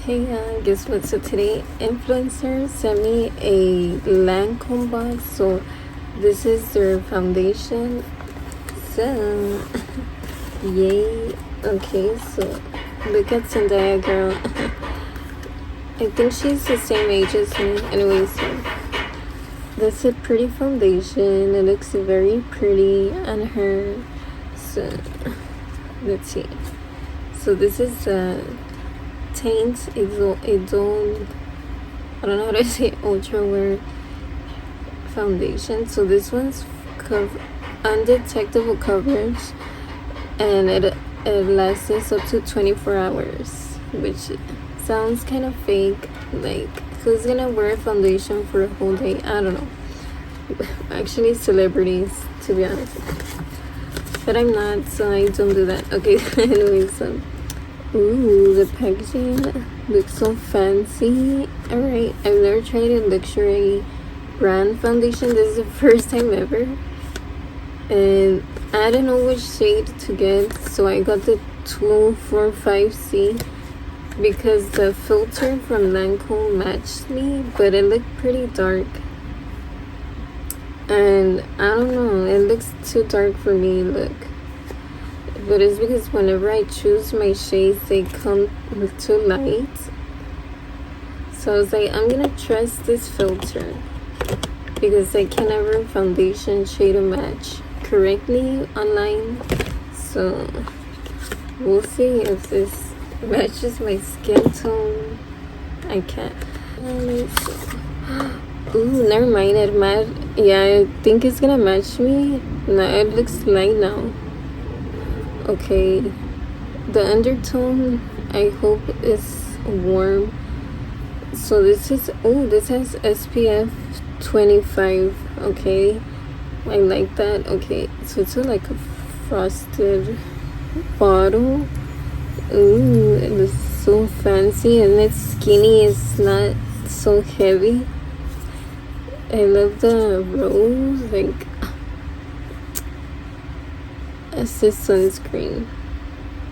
Hey, guess what? So today, Influencer sent me a Lancôme box. So this is their foundation. So, yay. Okay, so look at Zendaya, girl. I think she's the same age as me. Anyway, so that's a pretty foundation. It looks very pretty on her. So let's see. So this is Teint Idole, I don't know how to say, ultra wear foundation. So this one's undetectable coverage, and it lasts up to 24 hours, which sounds kind of fake. Like, who's gonna wear foundation for a whole day? I don't know. Actually, celebrities, to be honest, but I'm not, so I don't do that. Okay. Anyway, so ooh, the packaging looks so fancy. Alright, I've never tried a luxury brand foundation. This is the first time ever. And I don't know which shade to get, so I got the 245C because the filter from Lancôme matched me, but it looked pretty dark. And I don't know, it looks too dark for me, look. But it's because whenever I choose my shades, they come too light. So I was like, I'm gonna trust this filter because I can never foundation shade match correctly online. So we'll see if this matches my skin tone. I can't. Ooh, never mind. It yeah, I think it's gonna match me. No, it looks light now. Okay, the undertone I hope is warm. So this is, oh, this has SPF 25. Okay, I like that. Okay, so it's like a frosted bottle. Ooh, it looks so fancy, and it's skinny. It's not so heavy. I love the rose, like, it's the sunscreen.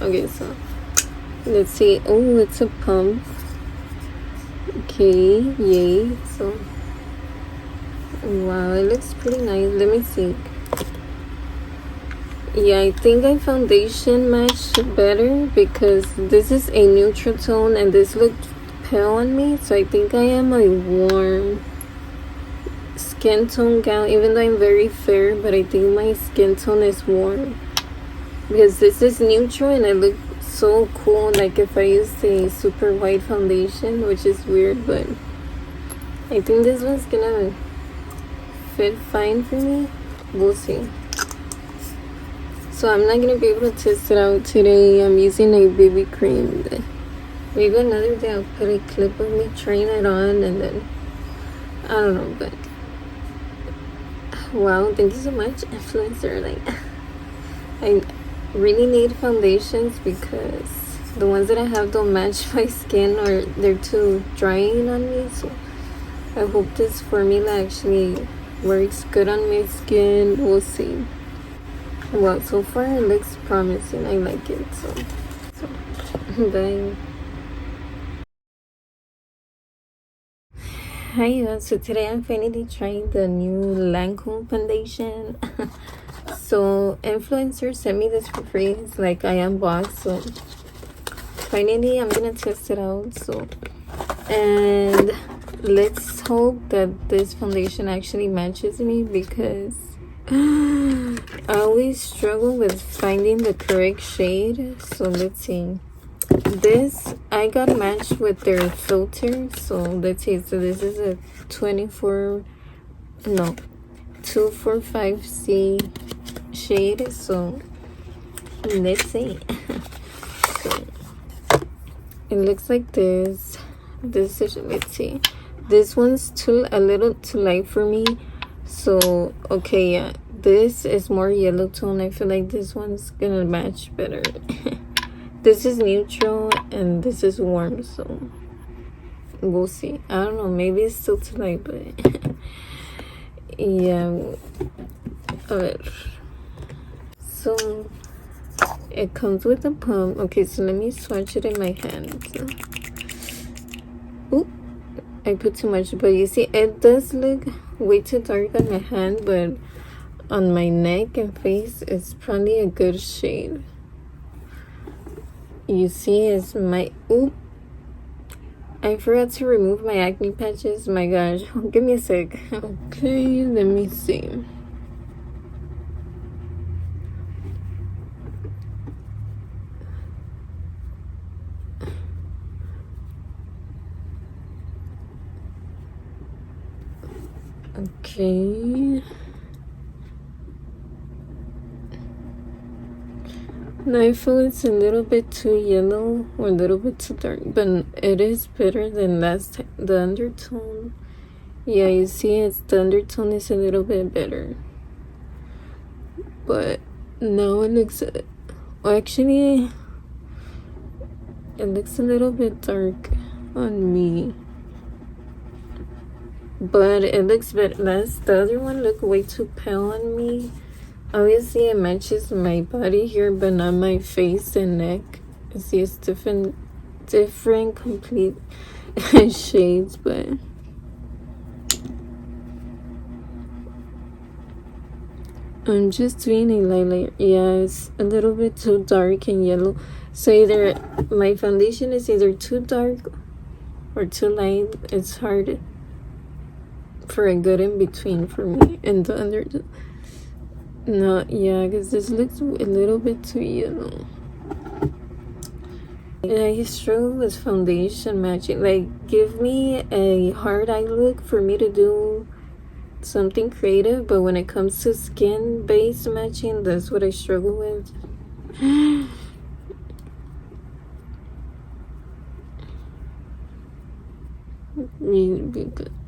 Okay, so let's see. Oh, it's a pump. Okay, yay. So wow, it looks pretty nice. Let me see. Yeah, I think I foundation matched better because this is a neutral tone and this looked pale on me. So I think I am a warm skin tone gal, even though I'm very fair, but I think my skin tone is warm because this is neutral and I look so cool, like if I use a super white foundation, which is weird, but I think this one's gonna fit fine for me. We'll see. So I'm not gonna be able to test it out today. I'm using a BB cream. Maybe another day I'll put a clip of me trying it on, and then I don't know. But wow, thank you so much, Influencer. Like, I really need foundations because the ones that I have don't match my skin, or they're too drying on me. So I hope this formula actually works good on my skin. We'll see. Well, so far it looks promising. I like it. So bye. Hi, so today I'm finally trying the new Lancôme foundation. So Influencer sent me this for free. It's like I unboxed. So finally I'm gonna test it out. So, and let's hope that this foundation actually matches me because I always struggle with finding the correct shade. So let's see. This I got matched with their filter. So let's see. So this is a 245C shade. So let's see. So it looks like this. This is, let's see. This one's a little too light for me. So okay, yeah, this is more yellow tone. I feel like this one's gonna match better. This is neutral and this is warm, so we'll see. I don't know, maybe it's still too light, but yeah. Alright, so it comes with a pump. Okay, so let me swatch it in my hand. I put too much, but you see it does look way too dark on my hand, but on my neck and face it's probably a good shade. You see, it's my I forgot to remove my acne patches. My gosh, give me a sec. Okay, let me see. Okay. Now I feel it's a little bit too yellow or a little bit too dark, but it is better than last time. The undertone, yeah, you see, the undertone is a little bit better. But now it looks, well, actually, it looks a little bit dark on me. But it looks better. The other one looked way too pale on me. Obviously, it matches my body here, but not my face and neck. You see, it's different complete shades, but I'm just doing a light layer. Yeah, it's a little bit too dark and yellow. So either my foundation is either too dark or too light. It's hard for a good in between for me. And the under, no, yeah, because this looks a little bit too yellow. I struggle with foundation matching. Like, give me a hard eye look for me to do something creative, but when it comes to skin base matching, that's what I struggle with.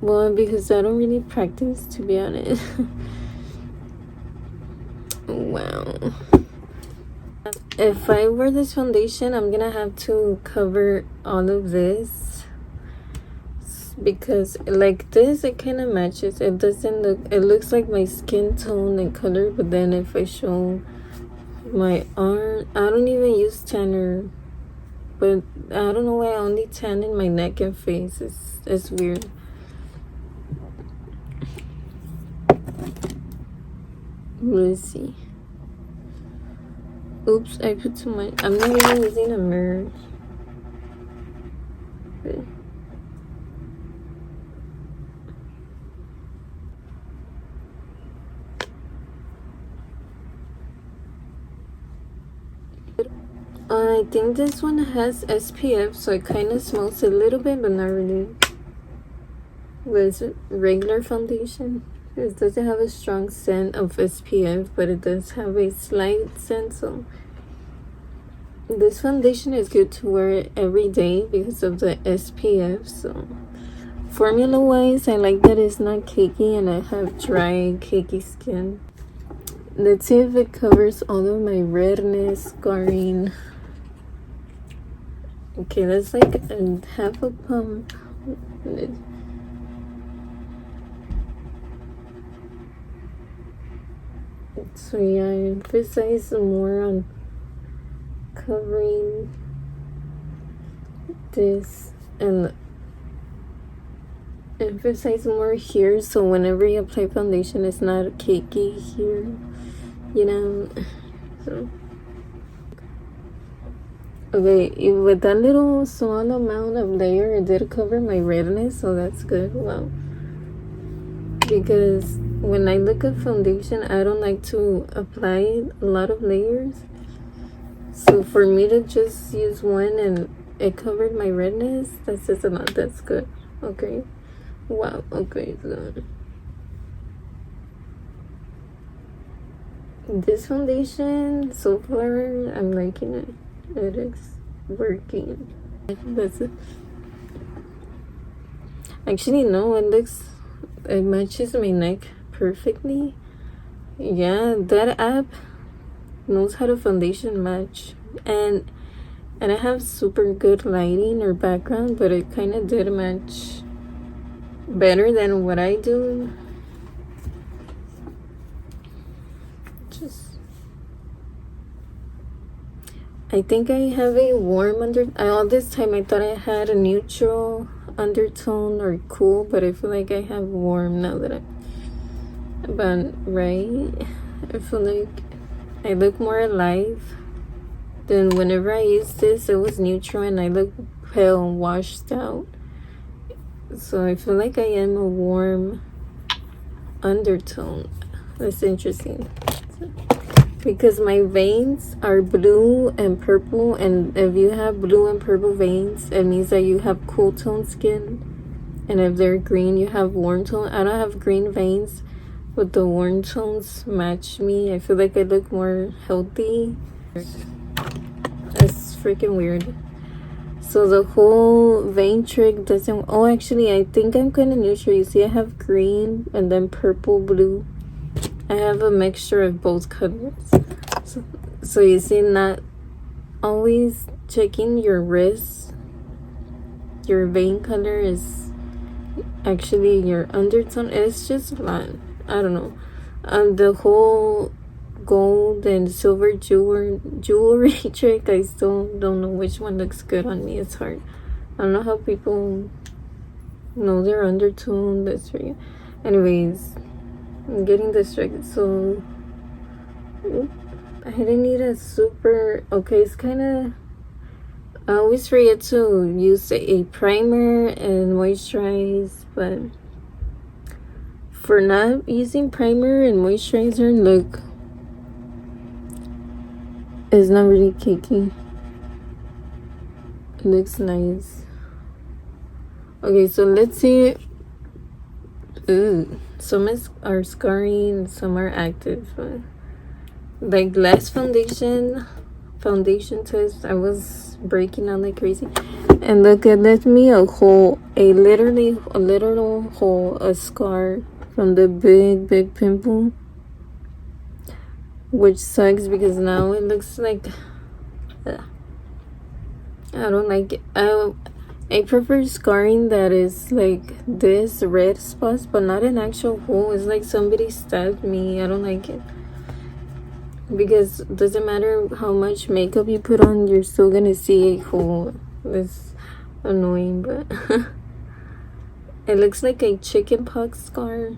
Well, because I don't really practice, to be honest. Wow. If I wear this foundation, I'm gonna have to cover all of this, because like this, it kind of matches. It doesn't look, it looks like my skin tone and color, but then if I show my arm, I don't even use tanner, but I don't know why I only tan in my neck and face. It's weird. Let's see. Oops, I put too much. I'm not even using a mirror. Okay. I think this one has SPF, so it kind of smells a little bit, but not really. With regular foundation, it doesn't have a strong scent of SPF, but it does have a slight scent. So this foundation is good to wear every day because of the SPF. So formula wise, I like that it's not cakey and I have dry cakey skin. Let's see if it covers all of my redness, scarring. Okay, that's like a half a pump. So yeah, I emphasize more on covering this and emphasize more here, so whenever you apply foundation, it's not cakey here, you know. So okay, with that little small amount of layer, it did cover my redness, so that's good. Wow. Because when I look at foundation, I don't like to apply a lot of layers. So for me to just use one and it covered my redness, that says a lot. That's good. Okay. Wow. Okay. So this foundation, so far, I'm liking it. It is working. That's it. Actually, no, it matches my neck perfectly. Yeah, that app knows how to foundation match, and I have super good lighting or background, but it kind of did match better than what I do. I think I have a warm all this time I thought I had a neutral undertone or cool, but I feel like I have warm now that but right, I feel like I look more alive than whenever I used this. It was neutral and I look pale and washed out, so I feel like I am a warm undertone. That's interesting. Because my veins are blue and purple, and if you have blue and purple veins, it means that you have cool tone skin, and if they're green, you have warm tone. I don't have green veins, but the warm tones match me. I feel like I look more healthy. It's freaking weird. So the whole vein trick doesn't. Oh, actually, I think I'm kind of neutral. You see, I have green and then purple, blue. I have a mixture of both colors. So you see, not always checking your wrist. Your vein color is actually your undertone. It's just a lot. I don't know. The whole gold and silver jewelry trick, I still don't know which one looks good on me. It's hard. I don't know how people know their undertone. That's right. Anyways, I'm getting distracted. So I didn't need a super. Okay, it's kind of. I always forget to use a primer and moisturize, but for not using primer and moisturizer, look, it's not really cakey. It looks nice. Okay, so let's see. Ooh, some are scarring, some are active. Like last foundation test, I was breaking out like crazy, and look, it left me a hole, a literal hole, a scar from the big pimple, which sucks because now it looks like I don't like it. I prefer scarring that is like this red spots, but not an actual hole. It's like somebody stabbed me. I don't like it. Because it doesn't matter how much makeup you put on, you're still gonna see a hole. It's annoying, but it looks like a chicken pox scar.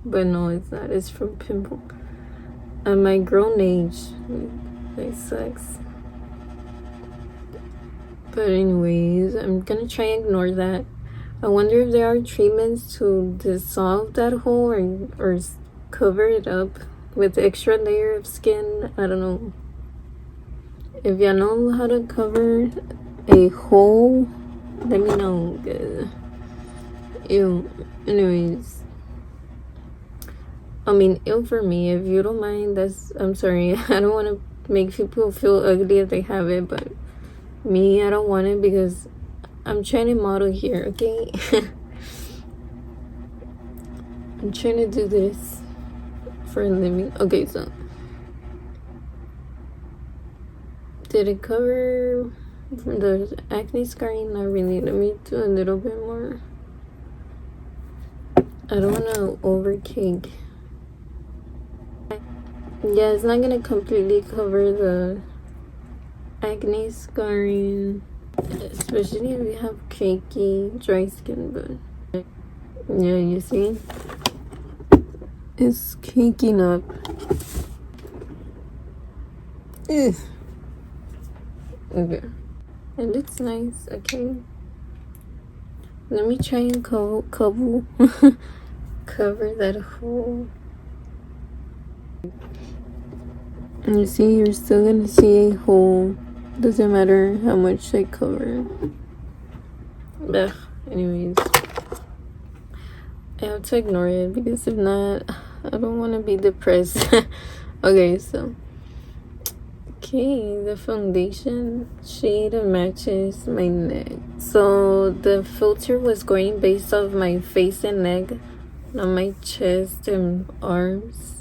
But no, it's not. It's from pimple. At my grown age, it sucks. But anyways, I'm gonna try and ignore that. I wonder if there are treatments to dissolve that hole or cover it up with extra layer of skin. I don't know. If you know how to cover a hole, let me know. Ew. Anyways, I mean, ew for me. If you don't mind, I'm sorry. I don't want to make people feel ugly if they have it, but me, I don't want it because I'm trying to model here, okay? I'm trying to do this for a living. Okay, so did it cover the acne scarring? Not really. Let me do a little bit more. I don't want to overcake. Yeah, it's not gonna completely cover the acne scarring, especially if you have cakey dry skin. But yeah, you see, it's caking up. Ugh. Okay, it looks nice. Okay, let me try and cover that hole. You see, you're still gonna see a hole. Doesn't matter how much I cover. Ugh. Anyways, I have to ignore it because if not, I don't want to be depressed. Okay, so the foundation shade matches my neck. So the filter was going based off my face and neck, not my chest and arms.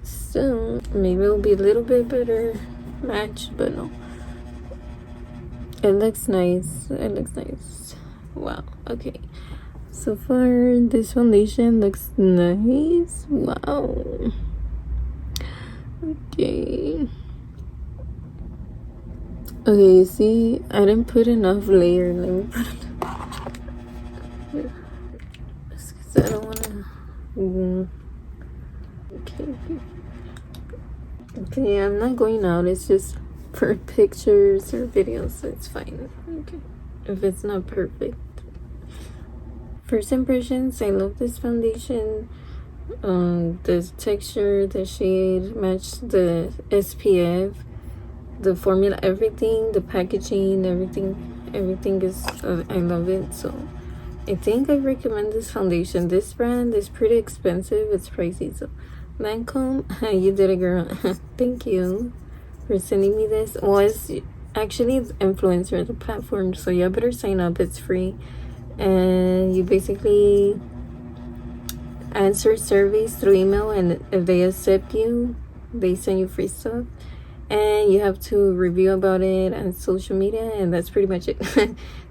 So maybe it'll be a little bit better match, but no. It looks nice. It looks nice. Wow. Okay. So far, this foundation looks nice. Wow. Okay. Okay, see, I didn't put enough layer. Let me put it. Because I don't want to. Okay. Okay, I'm not going out. It's just for pictures or videos, so it's fine. Okay. If it's not perfect. First impressions, I love this foundation. The texture, the shade, match the SPF, the formula, everything, the packaging, everything is I love it. So I think I recommend this foundation. This brand is pretty expensive. It's pricey. So Lancôme, you did it, girl. Thank you for sending me this. Well, it's Influencer, the platform, so you better sign up. It's free, and you basically answer surveys through email, and if they accept you, they send you free stuff, and you have to review about it on social media, and that's pretty much it.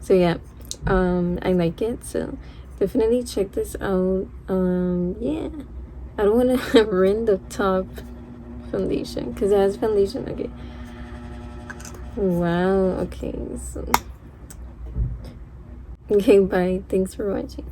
So yeah, I like it, so definitely check this out. Yeah, I don't want to ruin the top foundation because it has foundation. Okay, wow. Okay, so okay, bye, thanks for watching.